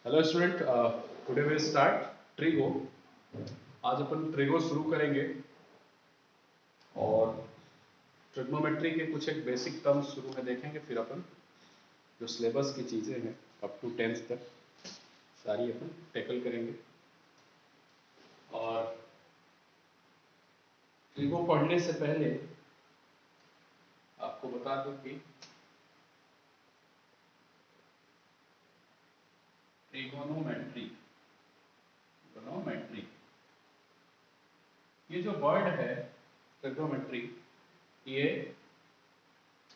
Hello student, today we start trigo. आज अपन trigo शुरू करेंगे और ट्रिग्नोमेट्री के कुछ एक बेसिक टर्म्स शुरू में देखेंगे, फिर अपन जो सिलेबस की चीज़ें हैं अप टू 10th तक सारी अपन टैकल करेंगे। और ट्रिगो पढ़ने से पहले आपको बता दूं कि ट्रिगोनोमेट्री ट्रिगोनोमेट्री ये जो वर्ड है ट्रिगोनोमेट्री, ये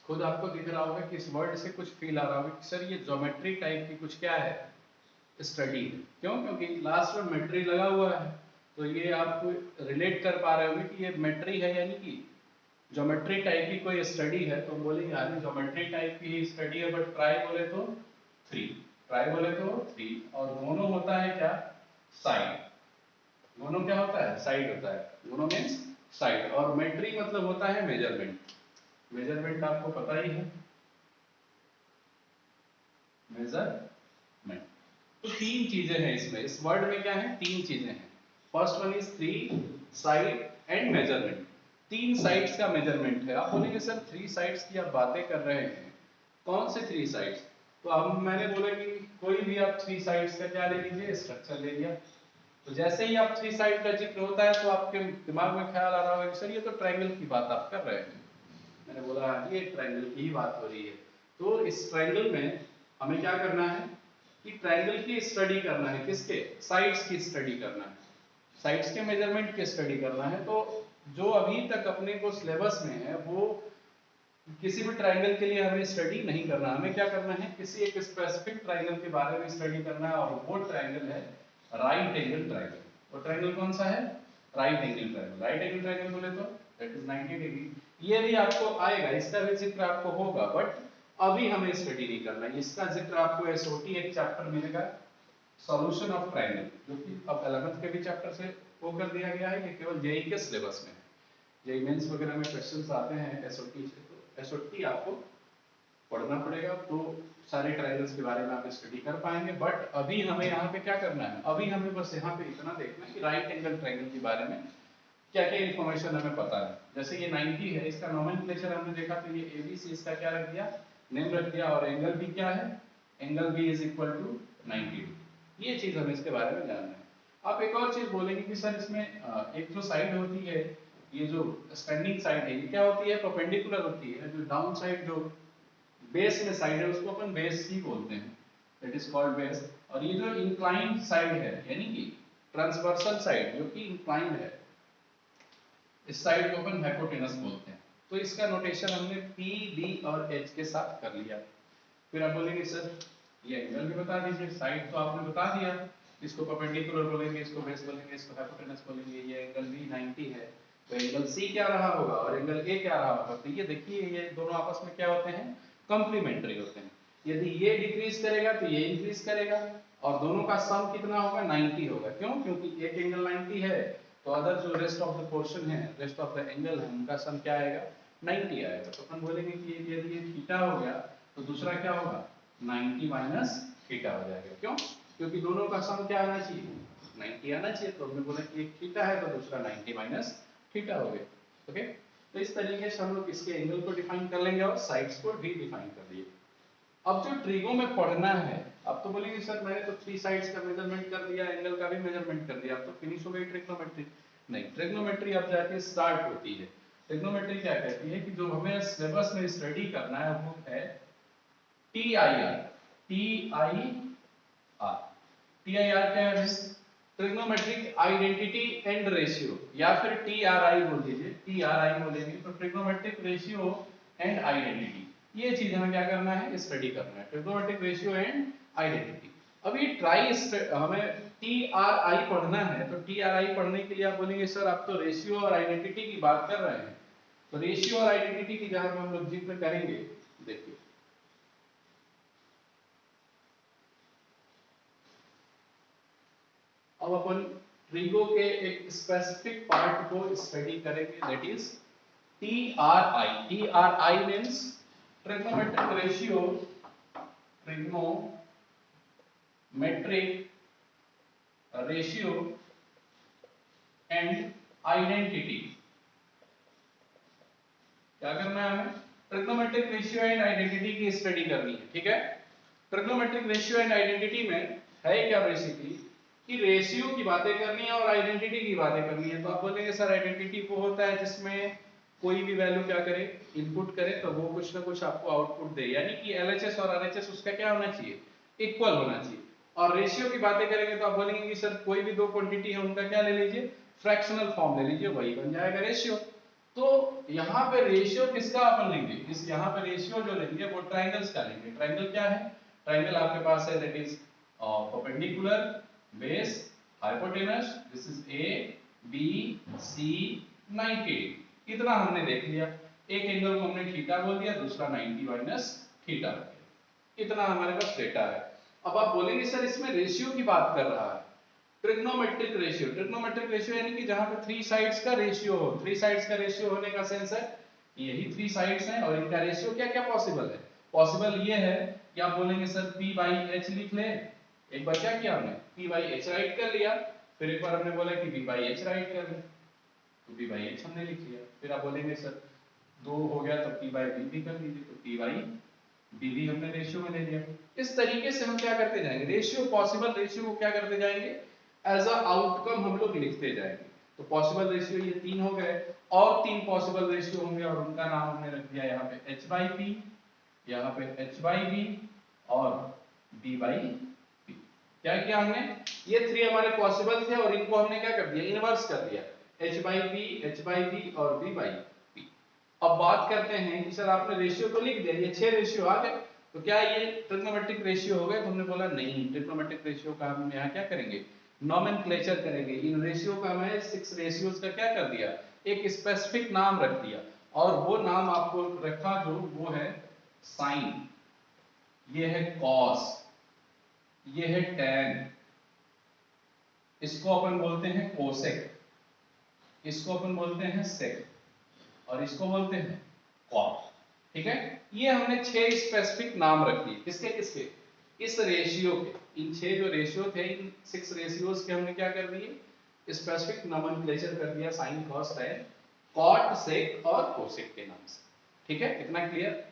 खुद आपको दिख रहा होगा कि इस वर्ड से कुछ फील आ रहा होगा कि सर ये ज्योमेट्री टाइप की कुछ क्या है, स्टडी है। क्यों? क्योंकि लास्ट में मेट्री लगा हुआ है, तो ये आप रिलेट कर पा रहे होंगे कि ये मेट्री है, यानी कि ज्योमेट्री टाइप की कोई स्टडी है। तो हम बोलेंगे यार ज्योमेट्री टाइप की स्टडी है, बट ट्राई बोले तो थ्री, ट्राई बोले तो थ्री, और दोनों होता है क्या, साइड। दोनों क्या होता है, साइड होता है। दोनों मीन्स साइड। और मेट्री मतलब होता है मेजरमेंट। मेजरमेंट आपको पता ही है, मेजरमेंट। तो तीन चीजें हैं इसमें, इस वर्ड में क्या है, तीन चीजें हैं। First one is three side and measurement. तीन साइड्स का मेजरमेंट है। आप बोलेंगे सर थ्री साइड्स की आप बातें कर रहे हैं, कौन से थ्री साइड्स? तो अब मैंने बोला कि कोई भी आप थ्री साइड्स का क्या ले लीजिए, स्ट्रक्चर ले लिया। तो जैसे ही आप थ्री साइड का जिक्र होता है तो आपके दिमाग में ख्याल आ रहा होगा कि सर ये तो ट्रायंगल की बात आप कर रहे हैं। मैंने बोला ये ट्रायंगल की ही बात हो रही है। तो इस ट्रायंगल में हमें क्या करना है कि ट्रायंगल की स्टडी करना है। किसके? साइड्स की स्टडी करना है, साइड्स के मेजरमेंट की स्टडी करना है। तो जो अभी तक अपने को सिलेबस में है वो किसी भी ट्रायंगल के लिए हमें स्टडी नहीं करना। हमें क्या करना है, किसी एक स्पेसिफिक ट्रायंगल के बारे में स्टडी करना है, और वो ट्रायंगल है राइट एंगल ट्रायंगल। वो ट्रायंगल कौन सा है? Right angle triangle. Right angle triangle बोले तो दैट इज 90 डिग्री। ये भी आपको आएगा, इसका भी जिक्र आपको होगा, बट अभी हमें स्टडी नहीं करना है। इसका जिक्र आपको एसओटी एक चैप्टर मिलेगा, सॉल्यूशन ऑफ ट्रायंगल, जो कि अब 11th के भी चैप्टर से वो कर दिया गया है। ये केवल जेई के सिलेबस में है। जेई मेंस वगैरह में क्वेश्चंस आते हैं एसओटी से, तो एसओटी आपको पढ़ना पड़ेगा, तो सारे ट्रायंगल्स के बारे में आप स्टडी कर पाएंगे। बट अभी हमें यहाँ पे क्या करना है, अभी हमें बस यहाँ पे इतना देखना है कि राइट एंगल ट्रायंगल के बारे में क्या क्या इन्फॉर्मेशन हमें पता है। जैसे ये 90 है, इसका नोमेनक्लेचर हमने देखा, तो ये एबीसी इसका क्या रख दिया, नेम रख दिया। और एंगल भी क्या है, angle B is equal to 90। ये चीज हमें इसके बारे में जानना है। आप एक और चीज बोलेंगे कि सर इसमें एक जो साइड होती है, ये जो स्टैंडिंग साइड है, ये क्या होती है, परपेंडिकुलर होती है। जो डाउन साइड जो बेस में साइड है उसको अपन बेस ही बोलते हैं, दैट इज कॉल्ड बेस। और ये जो इंक्लाइंड साइड है, यानी कि ट्रांसवर्सल साइड जो कि इंक्लाइंड है, इस साइड को अपन हाइपोटेनस बोलते हैं। तो इसका नोटेशन हमने पी डी और एच के साथ कर लिया। फिर आप बोलेंगे सर ये एंगल भी बता दीजिए। साइड तो आपने बता दिया, इसको परपेंडिकुलर बोलेंगे, इसको बेस बोलेंगे, इसको हाइपोटेनस बोलेंगे। ये एंगल भी 90 है, तो एंगल सी क्या रहा होगा और एंगल ए क्या रहा होगा? तो ये देखिए, ये दोनों आपस में क्या होते हैं, कंप्लीमेंट्री होते हैं। यदि ये डिक्रीज करेगा तो ये इंक्रीज करेगा, और दोनों का सम कितना होगा, 90 होगा। क्यों? क्योंकि एक एंगल 90 है, तो अदर जो रेस्ट ऑफ द पोर्शन है, रेस्ट ऑफ द एंगल है, उनका सम क्या आएगा, 90 आएगा। तो अपन बोलेंगे कि यदि ये थीटा हो गया तो दूसरा क्या होगा, 90 माइनस थीटा हो जाएगा। क्यों? क्योंकि दोनों का सम क्या आना चाहिए, 90 आना चाहिए। तो हमने बोला कि एक थीटा है तो दूसरा 90 माइनस थीटा हो गया। ओके, तो इस तरीके से हम लोग इसके एंगल को डिफाइन कर लेंगे और साइड्स को भी डिफाइन कर दिए। अब जो ट्रिगो में पढ़ना है, अब तो बोलेंगे सर मैंने तो थ्री साइड्स का मेजरमेंट कर दिया, एंगल का भी मेजरमेंट कर दिया, अब तो फिनिश हो गई ट्रिग्नोमेट्री। नहीं, ट्रिग्नोमेट्री अब जाके स्टार्ट होती है। ट्रिग्नोमेट्री क्या कहती है कि जो हमें सिलेबस में स्टडी करना है वो है T I R. T I R, T I R क्या है? ट्रिग्नोमेट्रिक आइडेंटिटी एंड रेशियो, या फिर टी आर आई बोल दीजिए। टी आर आई बोलेंगे तो ट्रिग्नोमेट्रिक रेशियो एंड आइडेंटिटी। ये चीज हमें क्या करना है, स्टडी करना है, ट्रिग्नोमेट्रिक रेशियो एंड आइडेंटिटी। अब ये हमें टी आर आई पढ़ना है, तो टी आर आई पढ़ने के लिए आप बोलेंगे सर आप तो रेशियो और आइडेंटिटी की बात कर रहे हैं। तो रेशियो और आइडेंटिटी की जहां हम लोग जिक्र करेंगे, देखिए अब अपन ट्रिगो के एक स्पेसिफिक पार्ट को स्टडी करेंगे, that is T R I. T R I means trigonometric ratio, trigonometric metric ratio and identity. क्या करना है हमें? ट्रिग्नोमेट्रिक रेशियो एंड आइडेंटिटी की स्टडी करनी है, ठीक है। ट्रिग्नोमेट्रिक रेशियो एंड आइडेंटिटी में है क्या बेसिकली कि रेशियो की बातें करनी है और आइडेंटिटी की बातें करनी है। तो आप बोलेंगे सर आइडेंटिटी वो होता है जिसमें कोई भी वैल्यू क्या करे, इनपुट करे, तो वो कुछ ना कुछ आपको आउटपुट दे, यानी कि एलएचएस और आरएचएस उसका क्या होना चाहिए, इक्वल होना चाहिए। और रेशियो की बातें करेंगे तो आप बोलेंगे कि सर कोई भी दो क्वांटिटी है उनका क्या ले लीजिए, फ्रैक्शनल फॉर्म ले लीजिए, वही बन जाएगा रेशियो। तो यहाँ पे रेशियो किसका अपन लेंगे, इस यहाँ पे रेशियो जो लेंगे वो ट्राइंगल्स का लेंगे। ट्राइंगल क्या है? ट्राइंगल आपके पास है that is perpendicular, base, hypotenuse, this is A B C 90। इतना हमने देख लिया। एक एंगल को हमने थीटा बोल दिया, दूसरा 90 माइनस थीटा, इतना हमारे पास डेटा है। अब आप बोलेंगे सर इसमें रेशियो की बात कर रहा है, ट्रिग्नोमेट्रिक रेशियो। ट्रिग्नोमेट्रिक रेशियो यानी कि जहां पे थ्री साइड्स का रेशियो हो। थ्री साइड्स का रेशियो होने का सेंस है यही थ्री साइड्स हैं और इनका रेशियो क्या क्या पॉसिबल है। पॉसिबल ये है कि आप बोलेंगे सर p बाई h लिख ले। एक बार क्या किया हमने, p बाई h राइट कर लिया, फिर एक बार हमने बोला कि b बाई h राइट कर ले, तो p बाई h हमने लिख लिया। फिर आप बोलेंगे सर दो हो गया तो p बाई b भी कर लीजिए, तो p बाई b भी हमने रेशियो में ले लिया। इस तरीके से हम क्या करते जाएंगे, रेशियो पॉसिबल रेशियो को क्या करते जाएंगे, एज अ आउटकम हम लोग लिखते जाएंगे। तो पॉसिबल रेशियो ये तीन हो गए, और तीन पॉसिबल रेशियो होंगे और उनका नाम हमने रख दिया यहाँ पे h बाई p, यहाँ पे h बाई b और b बाई p। क्या किया हमने, ये थ्री हमारे पॉसिबल थे और इनको हमने क्या कर दिया, इनवर्स कर दिया, h by p, h by b और b बाई p। अब बात करते हैं कि सर आपने रेशियो तो लिख दिया, ये 6 रेशियो आ गए, तो क्या ये ट्रिग्नोमेट्रिक रेशियो हो गए? तो हमने बोला नहीं, ट्रिग्नोमेट्रिक रेशियो का हम यहाँ क्या करेंगे, नोमेनक्लेचर करेंगे। इन रेशियो का मैं 6 रेशियोज का क्या कर दिया, एक स्पेसिफिक नाम रख दिया, और वो नाम आपको रखा जो वो है साइन, ये है कॉस, ये है टैन, इसको अपन बोलते हैं कोसेक, इसको अपन बोलते हैं सेक, और इसको बोलते हैं कॉट। ठीक है, ये हमने 6 स्पेसिफिक नाम रख दिए, किसके किसके, इस रेशियो के। इन 6 जो रेशियो थे, इन 6 रेशियोज के हमने क्या कर दिए, स्पेसिफिक नोमेनक्लेचर कर दिया, sine cos tan cot sec और कोसेक के नाम से। ठीक है, इतना क्लियर।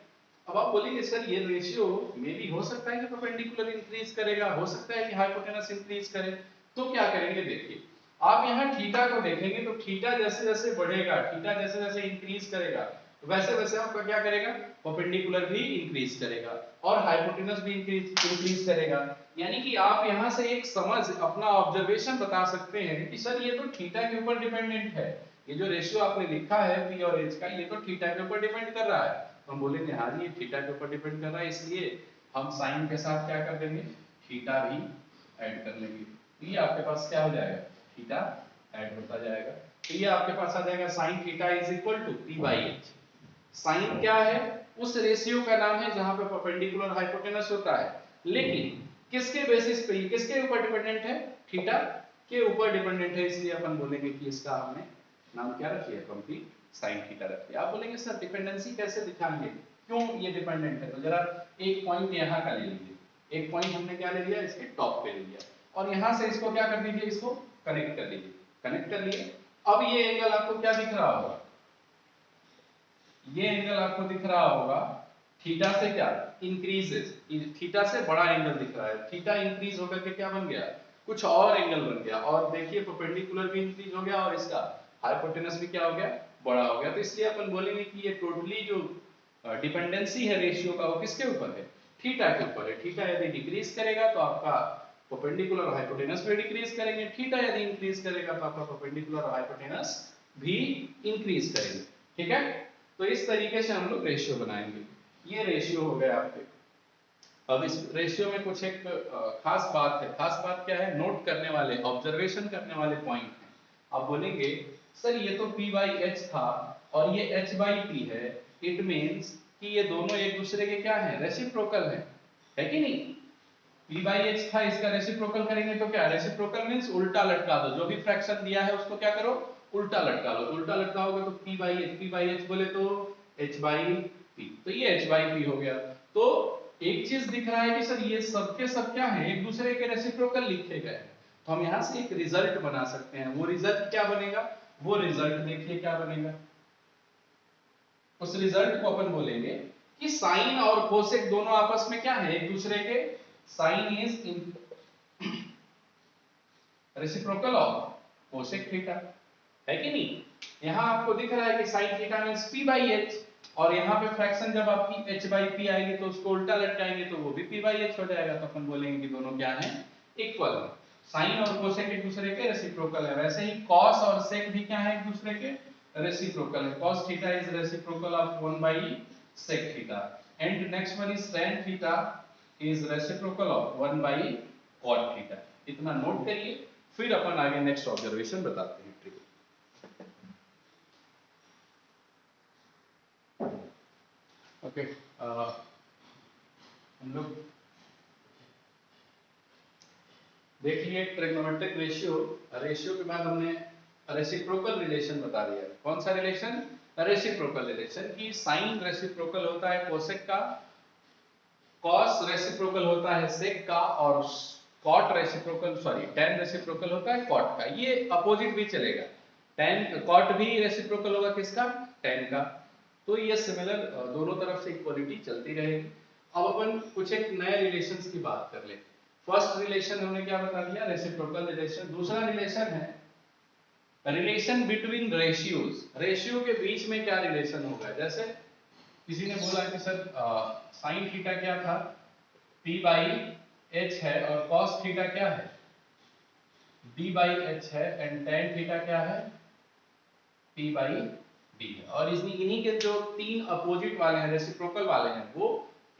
अब आप बोलेंगे सर ये रेशियो में भी हो सकता है कि परपेंडिकुलर इंक्रीज करेगा, हो सकता है कि हाइपोटेनस इंक्रीज करे, तो क्या करेंगे, देखिए आप यहाँ थीटा को देखेंगे तो थीटा जैसे जैसे बढ़ेगा, थीटा जैसे जैसे इंक्रीज करेगा, वैसे वैसे आपका क्या करेगा, परपेंडिकुलर भी इंक्रीज करेगा और हाइपोटेनस भी इंक्रीज करेगा। यानी कि आप यहाँ से एक समझ, अपना ऑब्जर्वेशन बता सकते हैं कि सर ये तो थीटा के ऊपर डिपेंडेंट है, ये जो रेशियो आपने लिखा है p और h का, ये तो थीटा के ऊपर डिपेंड कर रहा है। तो हम बोलेंगे हाँ ये थीटा के ऊपर डिपेंड कर रहा है, इसलिए हम साइन के साथ क्या कर देंगे, थीटा भी ऐड कर लेंगे। तो ये आपके पास क्या हो जाएगा, थीटा ऐड होता जाएगा। तो ये आपके पास आ जाएगा sine theta is equal to p by h। Sine क्या है, उस रेशियो का नाम है जहां पे परपेंडिकुलर हाइपोटेनस होता है, लेकिन किसके बेसिस पे, किसके ऊपर डिपेंडेंट है, थीटा के ऊपर डिपेंडेंट है, इसलिए अपन बोलेंगे कि इसका हमने नाम क्या रख लिया, कंप्लीट साइन थीटा रख लिया। आप बोलेंगे सर डिपेंडेंसी कैसे दिखाएंगे, क्यों ये डिपेंडेंट है, तो जरा एक पॉइंट यहाँ का ले लीजिए, एक पॉइंट हमने क्या ले लिया, इसके टॉप पे ले लिया, और यहां से इसको क्या कर दीजिए, इसको कनेक्ट कर लीजिए, कनेक्ट कर लिए। अब ये एंगल आपको क्या दिख रहा होगा, ये एंगल आपको दिख रहा होगा थीटा से क्या इंक्रीजेस, थीटा से बड़ा एंगल दिख रहा है, थीटा इंक्रीज होकर के क्या बन गया, कुछ और एंगल बन गया, और देखिए परपेंडिकुलर भी इंक्रीज हो गया और इसका हाइपोटेनस भी क्या हो गया, बड़ा हो गया। तो इसलिए अपन बोलेंगे कि ये टोटली जो डिपेंडेंसी है रेशियो का, वो किसके ऊपर है, थीटा के ऊपर है। थीटा यदि डिक्रीज करेगा तो आपका परपेंडिकुलर हाइपोटेनस भी डिक्रीज करेंगे, थीटा यदि इंक्रीज करेगा तो आपका परपेंडिकुलर हाइपोटेनस भी इंक्रीज करेंगे। ठीक है, तो इस तरीके से हम लोग रेशियो बनाएंगे। ये रेशियो हो गया आपके। अब इस रेशियो में कुछ एक खास बात है, खास बात क्या है, नोट करने वाले, ऑब्जर्वेशन करने वाले पॉइंट है। आप बोलेंगे सर ये तो p बाई h था और ये h बाई p है, इट मींस कि ये दोनों एक दूसरे के क्या है, रेसिप्रोकल है कि नहीं। p बाई h था, इसका रेसिप्रोकल करेंगे तो क्या, रेसिप्रोकल मींस उल्टा लटका दो, जो भी फ्रैक्शन दिया है उसको क्या करो, उल्टा लटका लो, तो उल्टा लटकाओगे तो p बाई h बोले तो h बाई p, तो ये h बाई p हो गया। तो एक चीज दिख रहा है कि सर ये सब के सब क्या है, एक दूसरे के रेसिप्रोकल लिखे गए हैं, तो हम यहाँ से एक रिजल्ट बना सकते हैं। वो रिजल्ट क्या बनेगा, वो रिजल्ट देखिए क्या बनेगा। उस रिजल्ट को अपन बोलेंगे कि साइन और कोसेक दोनों आपस में क्या है, एक दूसरे के, sine is reciprocal of cosec theta, है कि नहीं। यहां आपको दिख रहा है कि sine theta means p by h, और यहां पे फ्रैक्शन जब आपकी h बाई p आएगी तो उसको उल्टा लटकाएंगे तो वो भी p बाई h हो जाएगा, तो अपन बोलेंगे कि दोनों क्या हैं, इक्वल है। साइन और कोसेक एक दूसरे के रेसिप्रोकल है, वैसे ही कॉस और सेक भी क्या है, एक दूसरे के रेसिप्रोकल है। cos theta is reciprocal of 1 by sec theta, and next one is tan theta is reciprocal of 1 by cot theta. इतना नोट करिए, फिर अपन आगे नेक्स्ट ऑब्जर्वेशन बताते हैं। ओके, हम लोग देख लिए ट्रिग्नोमेट्रिक रेशियो, रेशियो के बाद हमने रेसिप्रोकल रिलेशन बता दिया। कौन सा रिलेशन, रेसिप्रोकल रिलेशन, की साइन रेसिप्रोकल होता है कोसेक का, कॉस रेसिप्रोकल होता है सेक का, और कॉट रेसिप्रोकल tan रेसिप्रोकल होता है कॉट का। ये अपोजिट भी चलेगा, tan कॉट भी रेसिप्रोकल होगा किसका, tan का। तो ये सिमिलर दोनों तरफ से इक्वालिटी चलती रहेगी। अब अपन कुछ एक नए रिलेशंस की बात कर ले। फर्स्ट रिलेशन हमने क्या बता दिया, रेसिप्रोकल रिलेशन। दूसरा रिलेशन है रिलेशन बिटवीन रेशियोज, रेशियो के बीच में क्या रिलेशन होगा। जैसे किसी ने बोला कि सर साइन थीटा क्या था, p बाई h है, और cos थीटा क्या है, d बाई h है, एंड tan थीटा क्या है, p बाई d है। और इन्हीं के जो तीन अपोजिट वाले हैं, रेसिप्रोकल वाले हैं, वो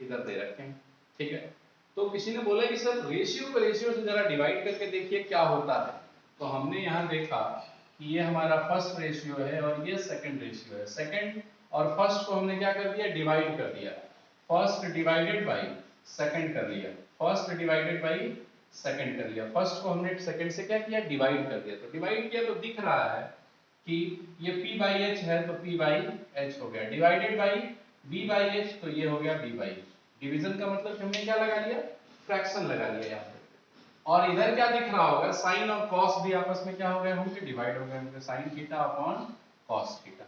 इधर दे रखे हैं, ठीक है। तो किसी ने बोला कि सर रेशियो को रेशियो से जरा डिवाइड करके देखिए क्या होता है। तो हमने यहाँ देखा कि ये हमारा फर्स्ट रेशियो है और ये सेकंड रेशियो है। सेकंड और फर्स्ट को हमने क्या कर दिया, डिवाइड कर दिया। फर्स्ट डिवाइडेड बाई सेकंड कर लिया, फर्स्ट डिवाइडेड बाई सेकंड कर लिया। फर्स्ट को हमने सेकंड से क्या किया, डिवाइड कर दिया। तो डिवाइड किया तो दिख रहा है कि ये p बाई h है तो p बाई h हो गया, divided by b by h तो ये हो गया b बाई h। डिवीजन का मतलब हमने क्या लगा लिया, फ्रैक्शन लगा लिया यहाँ पे। और इधर क्या दिख रहा होगा, साइन और कॉस भी आपस में क्या हो गए होंगे, डिवाइड हो गए होंगे, sine theta upon cos theta.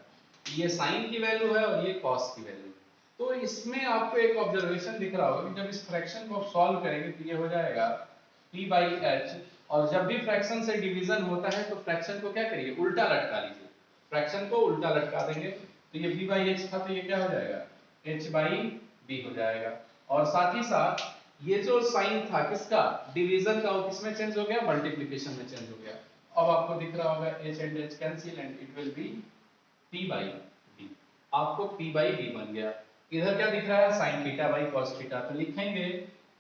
ये साइन की वैल्यू है और ये कॉस की वैल्यू। तो इसमें आपको एक ऑब्जर्वेशन दिख रहा होगा कि जब इस फ्रैक्शन को आप सॉल्व करेंगे तो ये हो जाएगा p बाई h, और जब भी फ्रैक्शन से डिवीजन होता है तो फ्रैक्शन को क्या करिए, उल्टा लटका लीजिए। फ्रैक्शन को उल्टा लटका देंगे तो ये b बाई h था तो ये क्या हो जाएगा, h बाई b हो जाएगा। और साथ ही साथ ये जो साइन था किसका, डिवीजन का, वो किसमें चेंज हो गया, मल्टीप्लिकेशन में चेंज हो गया। अब आपको दिख रहा होगा h and h cancel and it will be p by b। आपको p बाई b बन गया। इधर क्या दिख रहा है, sin theta by cos theta. तो लिखेंगे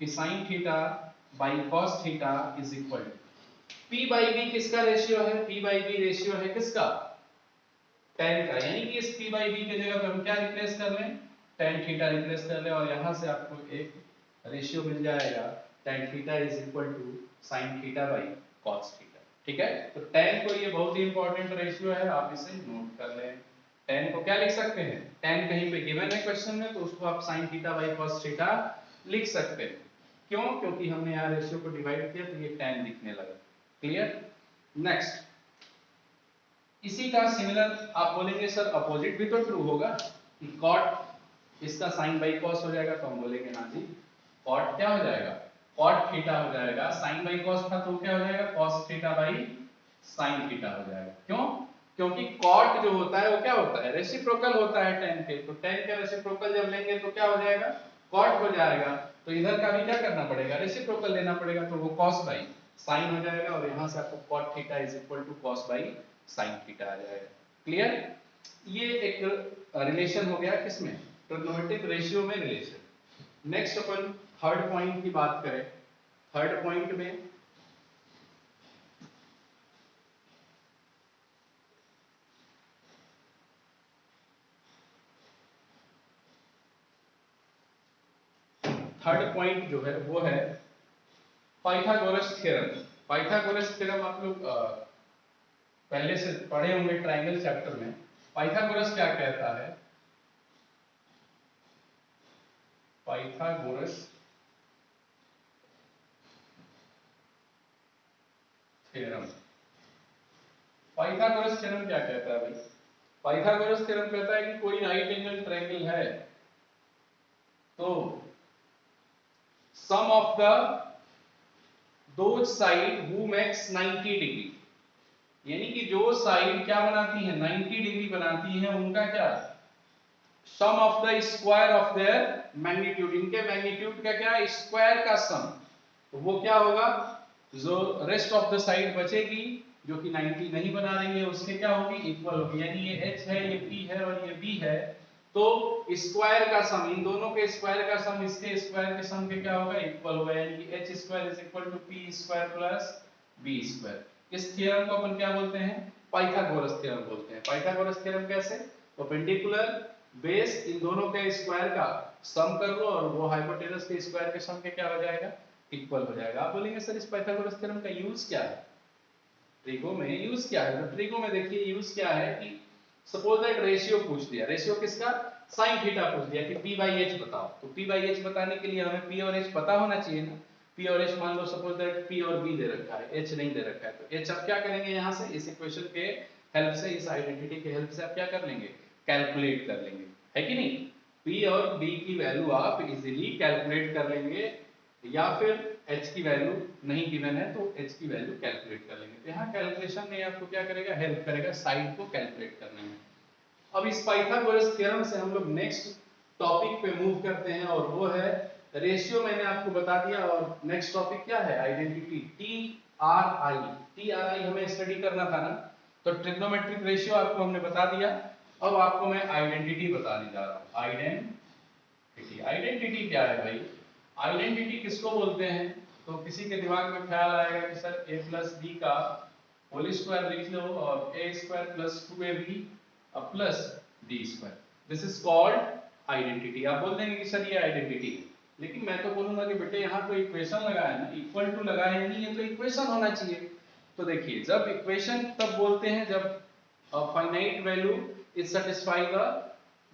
कि sin theta by cos theta is equal to p by b। किसका रेशियो है, p बाई b रेशियो है किसका, tan का। यानी कि इस p बाई b की जगह पे हम क्या रिप्लेस कर लें, tan थीटा रिप्लेस कर लें, और यहां से आपको एक रेशियो मिल जाएगा, tan theta is equal to sin theta by cos theta. ठीक है, तो tan को ये बहुत ही इंपॉर्टेंट रेशियो है, आप इसे नोट कर लें। tan को क्या लिख सकते हैं, tan कहीं पे गिवन है क्वेश्चन में तो उसको आप sin theta by cos theta लिख सकते हैं। क्यों, क्योंकि हमने यहाँ रेशियो को डिवाइड किया तो ये tan दिखने लगा। क्लियर। नेक्स्ट, इसी का सिमिलर आप बोलेंगे सर अपोजिट भी तो ट्रू होगा कि cot इसका sin बाई cos हो जाएगा, तो हम बोलेंगे हाँ जी, cot क्या हो जाएगा, cot थीटा हो जाएगा। sin बाई cos था तो क्या हो जाएगा, cos theta by sin theta हो जाएगा। क्यों, क्योंकि cot जो होता है वो क्या होता है, रेसिप्रोकल होता है tan के। तो tan का रेसिप्रोकल जब लेंगे तो क्या हो जाएगा, cot हो जाएगा। तो इधर का भी क्या करना पड़ेगा, रेसिप्रोकल लेना पड़ेगा, तो वो cos बाई sin हो जाएगा, और यहां से आपको cot theta is equal to cos by sin theta आ जाएगा। क्लियर। ये एक रिलेशन हो गया किसमें, ट्रिग्नोमेट्रिक रेशियो में रिलेशन। नेक्स्ट अपन थर्ड पॉइंट की बात करें। थर्ड पॉइंट में थर्ड पॉइंट जो है वो है पाइथागोरस थ्योरम। पाइथागोरस थ्योरम आप लोग पहले से पढ़े होंगे ट्रायंगल चैप्टर में। पाइथागोरस क्या कहता है, पाइथागोरस थ्योरम। पाइथागोरस थ्योरम क्या कहता है भाई? पाइथागोरस थ्योरम कहता है कि कोई राइट एंगल ट्रायंगल है तो sum of the those side who makes 90 degree, यानी कि जो साइड क्या बनाती है 90 डिग्री बनाती है उनका क्या sum of the square of their magnitude, इनके मैग्नीट्यूड का क्या स्क्वायर का सम, तो वो क्या होगा जो रेस्ट ऑफ द साइड बचेगी जो कि 90 नहीं बना रही है उसके क्या होगी इक्वल होगी, यानी ये h है ये p है और ये b है तो स्क्वायर का सम इन दोनों के स्क्वायर का सम इसके स्क्वायर के सम के क्या होगा इक्वल होगा, यानी कि h square is equal to p square plus b square. इस थ्योरम को अपन क्या बोलते हैं पाइथागोरस थ्योरम बोलते हैं। पाइथागोरस थ्योरम कैसे परपेंडिकुलर बेस इन दोनों के स्क्वायर का सम कर लो और वो हाइपोटेनस के स्क्वायर के सम के क्या हो जाएगा इक्वल हो जाएगा। आप बोलेंगे सर इस पाइथागोरस थ्योरम का यूज क्या है, ट्रिगो में यूज क्या है? तो ट्रिगो में देखिए यूज क्या है कि सपोज दैट रेशियो पूछ दिया, रेशियो किसका sin थीटा पूछ दिया कि p/h बताओ, तो p/h बताने के लिए हमें p और h पता होना चाहिए ना। p और h मान लो सपोज दैट p और b दे रखा है h नहीं दे रखा है, तो h आप क्या करेंगे यहां से इस इक्वेशन के हेल्प से इस आइडेंटिटी के हेल्प से आप क्या कर लेंगे कैलकुलेट कर लेंगे, है कि नहीं। p और b की वैल्यू आप इजीली कैलकुलेट कर लेंगे या फिर h की वैल्यू नहीं गिवन है तो h की वैल्यू कैलकुलेट कर लेंगे। तो यहाँ कैलकुलेशन में आपको क्या करेगा हेल्प करेगा साइड को कैलकुलेट करने में। अब इस पाइथागोरस थ्योरम से हम लोग नेक्स्ट टॉपिक पे मूव करते हैं और वो है रेशियो, मैंने आपको बता दिया। और नेक्स्ट टॉपिक क्या है आइडेंटिटी टी आर आई हमें स्टडी करना था ना, तो ट्रिग्नोमेट्रिक रेशियो आपको हमने बता दिया। अब आपको मैं आइडेंटिटी बताने जा रहा हूँ। आइडेंटिटी क्या है भाई, आइडेंटिटी किसको बोलते हैं, तो किसी के दिमाग में ख्याल आएगा कि सर a प्लस बी का होल स्क्वायर लिख लो और a square plus 2ab plus d square, this is called identity. आप बोल देंगे कि सर ये आइडेंटिटी है, लेकिन मैं तो बोलूंगा कि बेटे यहाँ तो इक्वेशन लगा है ना, इक्वल टू लगा है नहीं, ये तो इक्वेशन होना चाहिए। तो देखिए जब इक्वेशन तब बोलते हैं जब finite value is satisfy the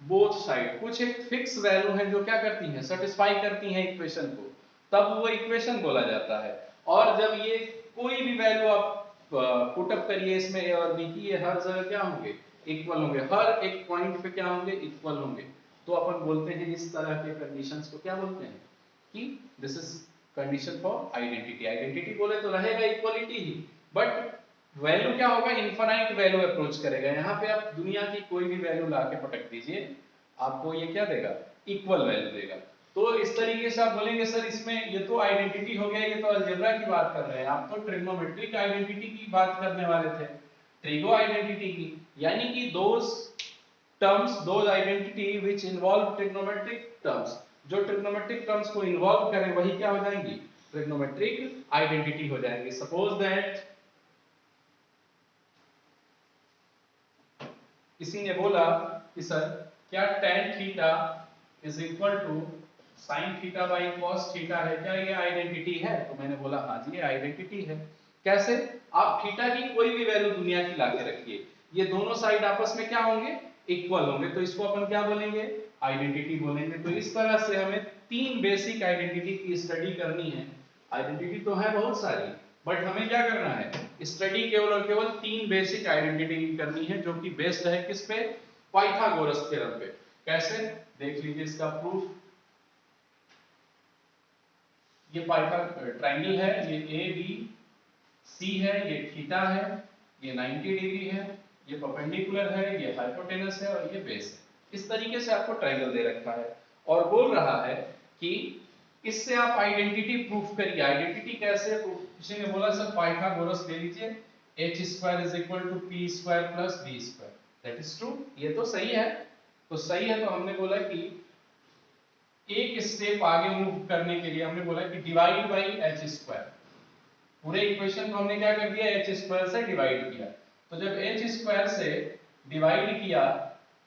both side, कुछ एक फिक्स वैल्यू है जो क्या करती हैं सेटिस्फाई करती हैं इक्वेशन को, तब वो इक्वेशन बोला जाता है। और जब ये कोई भी वैल्यू आप पुट अप करिए इसमें a और b की, ये हर जगह क्या होंगे इक्वल होंगे, हर एक पॉइंट पे क्या होंगे इक्वल होंगे, तो अपन बोलते हैं इस तरह के कंडीशंस को क्या बोलते हैं कि this is condition for identity. Identity बोले तो रहेगा इक्वलिटी ही, बट वैल्यू क्या होगा इनफाइनाइट वैल्यू अप्रोच करेगा। यहाँ पे आप दुनिया की कोई भी वैल्यू लाके पटक दीजिए आपको ये क्या देगा इक्वल वैल्यू देगा। तो इस तरीके से आप बोलेंगे सर इसमें ये तो आइडेंटिटी हो गया, ये तो अलजेब्रा की बात कर रहे हैं, आप तो ट्रिग्नोमेट्रिक आइडेंटिटी की बात करने वाले थे, ट्रिगो आइडेंटिटी की, यानी कि those terms those identity which involve trigonometric terms, जो ट्रिग्नोमेट्रिक टर्म्स को इन्वॉल्व करें वही क्या हो जाएंगी ट्रिग्नोमेट्रिक आइडेंटिटी हो जाएंगी। सपोज दैट किसी ने बोला कि सर क्या tan theta is equal to sin theta by cos theta है, क्या ये आइडेंटिटी है? तो मैंने बोला हाँ जी ये आइडेंटिटी है। कैसे? आप थीटा की कोई भी वैल्यू दुनिया की लाके रखिए, ये दोनों साइड आपस में क्या होंगे इक्वल होंगे, तो इसको अपन क्या बोलेंगे आइडेंटिटी बोलेंगे। तो इस तरह से हमें तीन बेसिक आइडेंटिटी की स्टडी करनी है। आइडेंटिटी तो है बहुत सारी, बट हमें क्या करना है स्टडी केवल और केवल तीन बेसिक आइडेंटिटी करनी है जो कि बेस्ड है किस पे पाइथागोरस थ्योरम पे। कैसे देख लीजिए इसका प्रूफ, ये पाइथा ट्रायंगल है, ये ए बी सी है, ये थीटा है, ये 90 डिग्री है, ये परपेंडिकुलर है, ये हाइपोटेनस है और ये बेस है। इस तरीके से आपको ट्रायंगल दे रखा है और बोल रहा है कि इससे आप आइडेंटिटी प्रूफ करिए। आइडेंटिटी कैसे प्रूफ, किसी ने बोला सर पाइथागोरस ले लीजिए h square is equal to p square plus b square, that is true, ये तो सही है। तो सही है तो हमने बोला कि एक स्टेप आगे मूव करने के लिए हमने बोला कि डिवाइड बाई h स्क्वायर, पूरे इक्वेशन को हमने क्या कर दिया h स्क्वायर से डिवाइड किया। तो जब h स्क्वायर से डिवाइड किया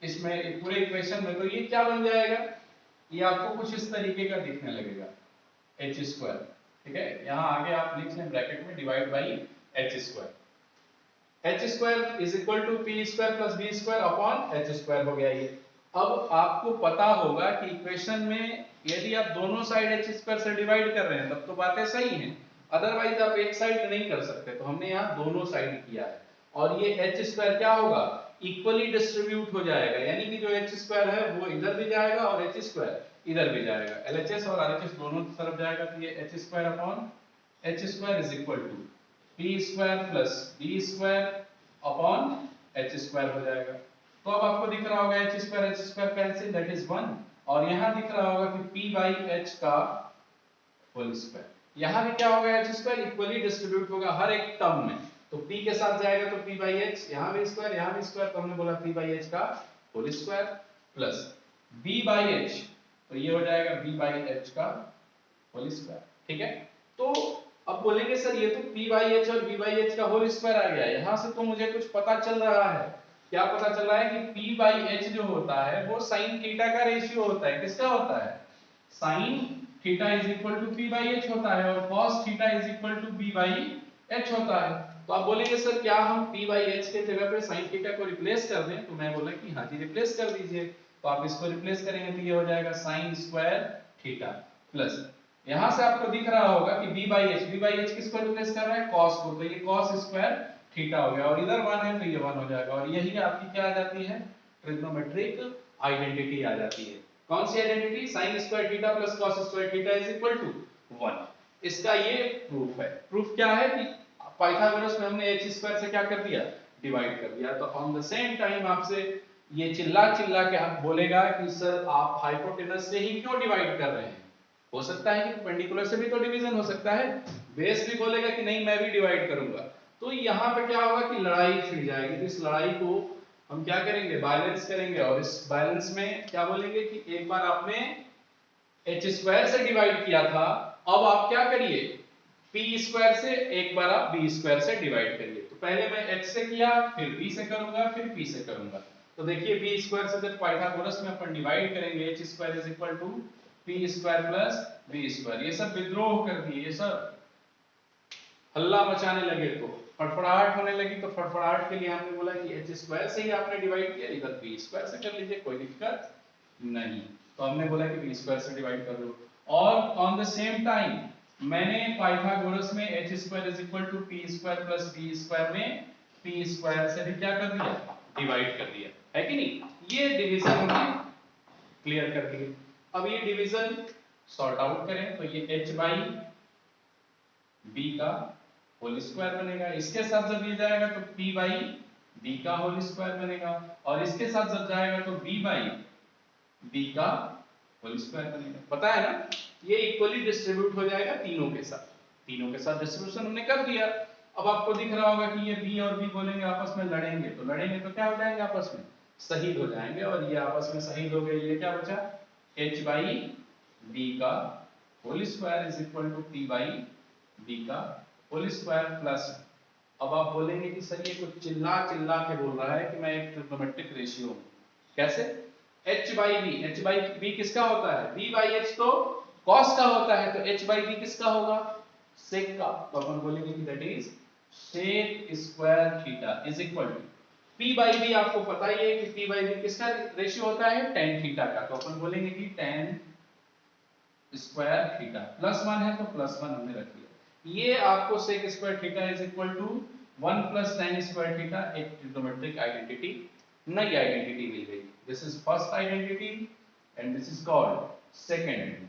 इसमें पूरे इक्वेशन में, तो ये क्या बन जाएगा, ये आपको कुछ इस तरीके का दिखने लगेगा h स्क्वायर, ठीक है। यहाँ आगे आप लिख लें ब्रैकेट में divide by h square, h square is equal to p square plus b square upon h square हो गया ये। अब आपको पता होगा कि इक्वेशन में यदि आप दोनों साइड एच स्क्वायर से डिवाइड कर रहे हैं तब तो बातें सही हैं, अदरवाइज आप एक साइड नहीं कर सकते। तो हमने यहाँ दोनों साइड किया है और ये एच स्क्वायर क्या होगा, इक्वली डिस्ट्रीब्यूट हो जाएगा, यानी कि जो एच स्क्वायर है वो इधर भी जाएगा और एच स्क्वायर इधर भी जाएगा, एलएचएस और आरएचएस दोनों तरफ जाएगा। तो ये H square upon H square is equal to P square plus B square upon H square हो जाएगा। तो अब आपको दिख रहा होगा H square cancel, that is 1, और यहां दिख रहा होगा कि p बाई h का होल स्क्वायर। यहां भी क्या होगा, एच स्क्वायर इक्वली डिस्ट्रीब्यूट होगा हर एक टर्म में, तो p के साथ जाएगा तो p बाई h, यहां भी स्क्वायर, तो हमने बोला p बाई h का whole square plus b by h, तो ये हो जाएगा b बाई h का होल स्क्वायर। ठीक है, तो अब बोलेंगे सर ये तो p बाई h और b बाई h का होल स्क्वायर आ गया, यहां से तो मुझे कुछ पता चल रहा है। क्या पता चल रहा है कि p बाई h जो होता है वो sin थीटा का रेशियो होता है। किसका होता है, sin theta is equal to p by h होता है और cos theta is equal to b by h होता है। तो आप बोलेंगे सर क्या हम p बाई h के जगह पे sin थीटा को रिप्लेस कर दें, तो मैं बोला कि हाँ जी रिप्लेस कर दीजिए। तो आप इसको रिप्लेस करेंगे तो ये हो जाएगा sin स्क्वायर थीटा प्लस, यहां से आपको दिख रहा होगा कि b बाई h किसको रिप्लेस कर रहा है, cos को, तो ये cos स्क्वायर थीटा हो गया और इधर 1 है तो ये 1 हो जाएगा। और यही आपकी क्या आ जाती है, ट्रिग्नोमेट्रिक आइडेंटिटी आ जाती है। कौन सी identity, sin square theta plus cos square theta is equal to 1। इसका ये प्रूफ है। प्रूफ क्या है कि पाइथागोरस में हमने h स्क्वायर से क्या कर दिया, डिवाइड कर दिया। तो ऑन द सेम टाइम आपसे ये चिल्ला चिल्ला के हम बोलेगा कि सर आप हाइपोटेनस से ही क्यों डिवाइड कर रहे हैं, हो सकता है कि परपेंडिकुलर से भी तो डिवीजन हो सकता है, बेस भी बोलेगा कि नहीं मैं भी डिवाइड करूंगा। तो यहाँ पे क्या होगा कि लड़ाई छिड़ जाएगी। तो इस लड़ाई को हम क्या करेंगे, बैलेंस करेंगे, और इस बैलेंस में क्या बोलेंगे कि एक बार आपने एच स्क्वायर से डिवाइड किया था, अब आप क्या करिए, पी स्क्वायर से एक बार आप बी स्क्वायर से डिवाइड करिए। तो पहले मैं एच से किया, फिर बी से करूंगा, फिर पी से करूंगा। तो देखिए बी स्क्वायर से जब पाइथागोरस में अपन डिवाइड करेंगे, H square is equal to P square plus B square, ये सब विद्रोह कर दिए, ये सब हल्ला मचाने लगे, तो फड़फड़ाहट होने लगी। तो फड़फड़ाहट के लिए हमने बोला कि एच स्क्वायर से ही आपने डिवाइड किया, इधर बी स्क्वायर से कर लीजिए, कोई दिक्कत नहीं। तो हमने बोला कि बी स्क्वायर से डिवाइड कर दो, और ऑन द सेम टाइम मैंने पाइथागोरस में H square is equal to P square plus B square में पी स्क्वायर से भी क्या कर दिया, डिवाइड कर दिया, है कि नहीं। ये डिवीजन हमने क्लियर कर दिए। अब ये डिवीजन सॉर्ट आउट करें तो ये h बाई b का होल स्क्वायर बनेगा, इसके साथ जब ये जाएगा तो p बाई b का होल स्क्वायर बनेगा, और इसके साथ जब जाएगा तो b बाई b का होल स्क्वायर बनेगा। पता है ना, ये इक्वली डिस्ट्रीब्यूट हो जाएगा तीनों के साथ, तीनों के साथ डिस्ट्रीब्यूशन हमने कर दिया। अब आपको दिख रहा होगा कि ये b और b बोलेंगे आपस में लड़ेंगे, तो लड़ेंगे तो क्या हो जाएंगे, आपस में शहीद हो जाएंगे, और ये आपस में शहीद हो गए। ये क्या बचा, h बाई b का whole square is equal to p by b का होल स्क्वायर प्लस, अब आप बोलेंगे कि सर ये कुछ चिल्ला चिल्ला के बोल रहा है कि मैं एक ट्रिग्नोमेट्रिक रेशियो हूं, कैसे, h बाई b किसका होता है, b बाई h तो cos का होता है, तो h बाई b किसका होगा, sec का। तो अपन बोलेंगे कि that is sec square theta is equal to p by b, आपको पता ही है कि p बाई b किसका रेशियो होता है, tan थीटा का। तो अपन बोलेंगे कि tan स्क्वायर थीटा प्लस 1 है तो प्लस 1 हमने रख लिया। ये आपको sec square theta is equal to 1 plus tan square theta, एक ट्रिग्नोमेट्रिक आइडेंटिटी, नई आइडेंटिटी मिल गई। This is first identity and this is called second identity.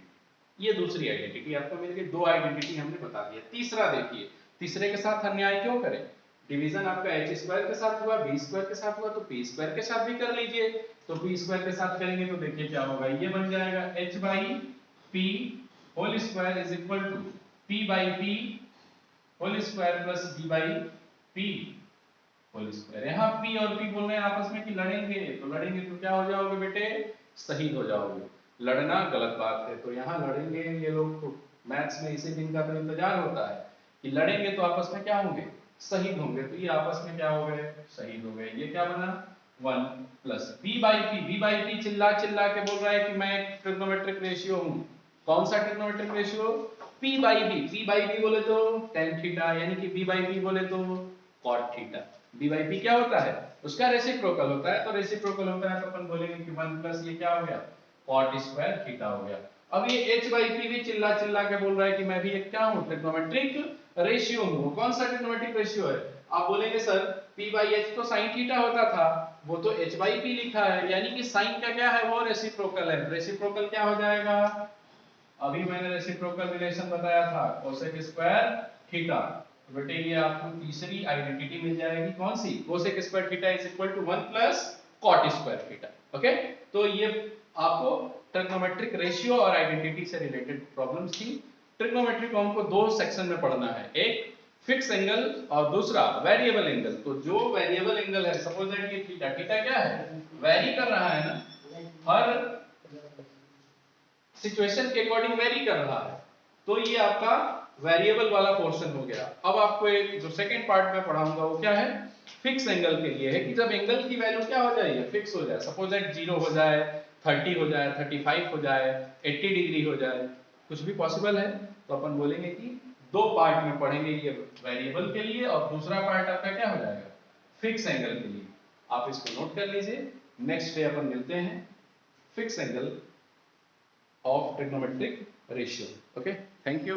ये दूसरी आइडेंटिटी आपको मिल गई, दो आइडेंटिटी हमने बता दिया। तीसरा देखिए, तीसरे के साथ अन्याय क्यों करें, डिवीजन आपका h स्क्वायर के साथ हुआ, b स्क्वायर के साथ हुआ, तो p स्क्वायर के साथ भी कर लीजिए। तो p स्क्वायर के साथ करेंगे तो देखिए क्या होगा, ये बन जाएगा h by p whole square is equal to p by p whole square plus b by p whole square. यहाँ p और p बोल रहे हैं आपस में कि लड़ेंगे, तो लड़ेंगे तो क्या हो जाओगे बेटे, शहीद हो जाओगे। लड़ना गलत बात है, तो यहाँ लड़ेंगे ये लोग, तो मैथ्स में इसी दिन का तो इंतजार होता है कि लड़ेंगे तो आपस में क्या होंगे, शहीद होंगे। तो ये आपस में क्या हो गए, शहीद हो गए। ये क्या बना, 1 प्लस b बाई p चिल्ला चिल्ला के बोल रहा है कि मैं एक ट्रिग्नोमेट्रिक रेशियो हूं। कौन सा trigonometric ratio, p by b बोले तो tan थीटा, यानी कि b बाई p बोले तो cot theta. b by p क्या होता है, उसका रेसिप्रोकल होता है, तो रेसिप्रोकल होता है तो अपन बोलेंगे कि 1 प्लस ये क्या हो गया, cot स्क्वायर थीटा हो गया। अब ये h by p भी चिल्ला चिल्ला के बोल रहा है कि मैं भी एक क्या हूं, ट्रिग्नोमेट्रिक रेशियो हूं। कौन सा ट्रिग्नोमेट्रिक रेशियो है? आप बोलेंगे सर p by h तो sin थीटा होता था, वो तो h by p लिखा है, यानी कि sin का क्या है, वो रेसिप्रोकल है। रेसिप्रोकल क्या हो जाएगा? अभी मैंने रेसिप्रोकल रिलेशन बताया था, कोसेक स्क्वायर थीटा। बेटे ये आपको तीसरी आइडेंटिटी मिल जाएगी, कौन सी? Cosec square theta is equal to 1 plus cot square theta. Okay, तो ये आपको ट्रिग्नोमेट्रिक रेशियो और आइडेंटिटी से रिलेटेड प्रॉब्लम्स थी। ट्रिग्नोमेट्री को हमको दो सेक्शन में पढ़ना है, एक फिक्स एंगल और दूसरा वेरिएबल एंगल। तो जो वेरिएबल एंगल है, सपोज दैट ये थीटा, थीटा क्या है, वेरी कर रहा है ना, हर सिचुएशन के अकॉर्डिंग वेरी कर रहा है, तो ये आपका वेरिएबल वाला पोर्शन हो गया। अब आपको एक जो सेकंड पार्ट में पढ़ाऊंगा वो क्या है, फिक्स एंगल के लिए है कि जब एंगल की वैल्यू क्या हो जाए, फिक्स हो जाए, सपोज दैट 0 हो जाए, 30 हो जाए, 35 हो जाए, 80 डिग्री हो जाए, कुछ भी पॉसिबल है। तो अपन बोलेंगे कि दो पार्ट में पढ़ेंगे, ये वेरिएबल के लिए और दूसरा पार्ट आपका क्या हो जाएगा, फिक्स एंगल के लिए। आप इसको नोट कर लीजिए, नेक्स्ट डे अपन मिलते हैं, fix angle of trigonometric ratio. Okay, thank you.